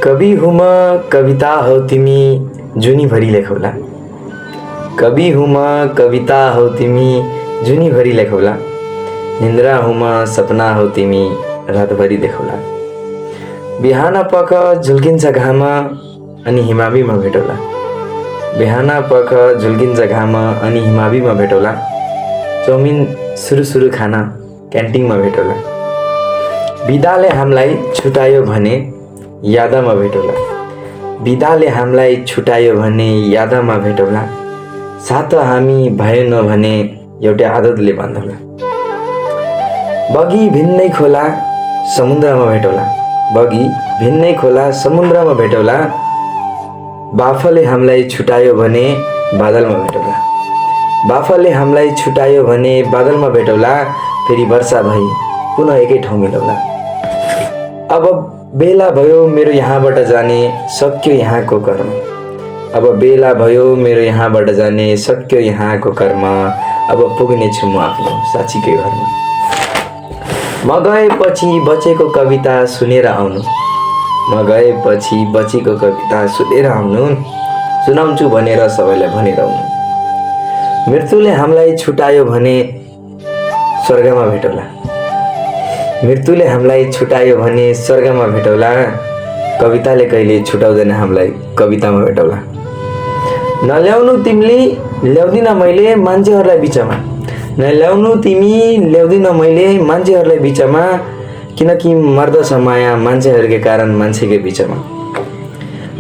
कवि हुँ म कविता हौ तिमी जुनीभरि लेखौला। कवि हुँ म कविता हौ तिमी जुनीभरि लेखौला। निन्द्रा हुँ म सपना हौ तिमी रातभरि देखौला। बिहान पख झुल्किन्छ घाम अनि हिमावीमा भेटौला। बिहान पख झुल्किन्छ घाम अनि हिमावीमा भेटौला। चौमिन सुरु खान क्यान्टिनमा भेटौला। बिदाले हामीलाई छुटायो भने यादमा भेटौला। बिदाले हामीलाई छुटायो भने यादमा भेटौला। साथ हामी भएन भने एउटै आदतले बाँधौला। बगी भिन्नै खोला समुद्रमा भेटौला। बगी भिन्नै खोला समुद्रमा भेटौला। बाफले हामीलाई छुटायो भने बादलमा भेटौला। बाफले हामीलाई छुटायो भने बादलमा भेटौला। फेरि वर्षा भई पुनः एकै ठाउँ मिलौला। अब बेला भयो मेरो यहाँबाट जाने सक्यो यहाँको कर्म। अब बेला भयो मेरो यहाँबाट जाने सक्यो यहाँको कर्म। अब पुग्नेछु म आफ्नो साँचीकै घरमा। म गएपछि बचेको कविता सुनेर आउनु। म गएपछि बचेको कविता सुनेर आउनु। सुनाउँछु भनेर सबैलाई भनेर आउनु। मृत्युले हामीलाई छुटायो भने स्वर्गमा भेटौला। मृत्युले हामीलाई छुटायो भने स्वर्गमा भेटौला। कविताले कहिले छुटाउँदैन हामीलाई कवितामा भेटौला। नल्याउनु तिमीले ल्याउँदिन मैले मान्छेहरूलाई बिचमा। नल्याउनु तिमी ल्याउँदिन मैले मान्छेहरूलाई बिचमा। किनकि मर्दछ माया मान्छेहरूकै कारण मान्छेकै बिचमा।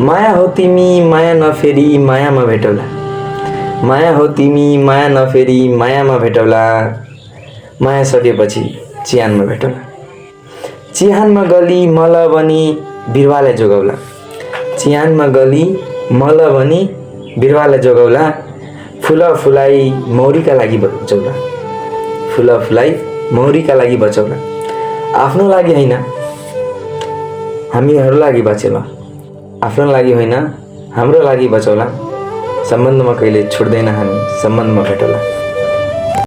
माया हो तिमी माया नफेरी मायामा भेटौला। माया हो तिमी माया नफेरी मायामा भेटौला। माया सकेपछि चिहानमा भेटौला। चिहानमा गली मल बनी बिरुवालाई जोगाउला। चिहानमा गली मल बनी बिरुवालाई जोगाउला। फुल फुलाई मौरीका लागि बचौला। फुल फुलाई मौरीका लागि बचौला। आफ्नो लागि होइन हामीहरू लागि बचौला। आफ्नो लागि होइन हाम्रो लागि बचौला। सम्बन्धमा कहिले छुट्दैन हामी सम्बन्धमा भेटौला।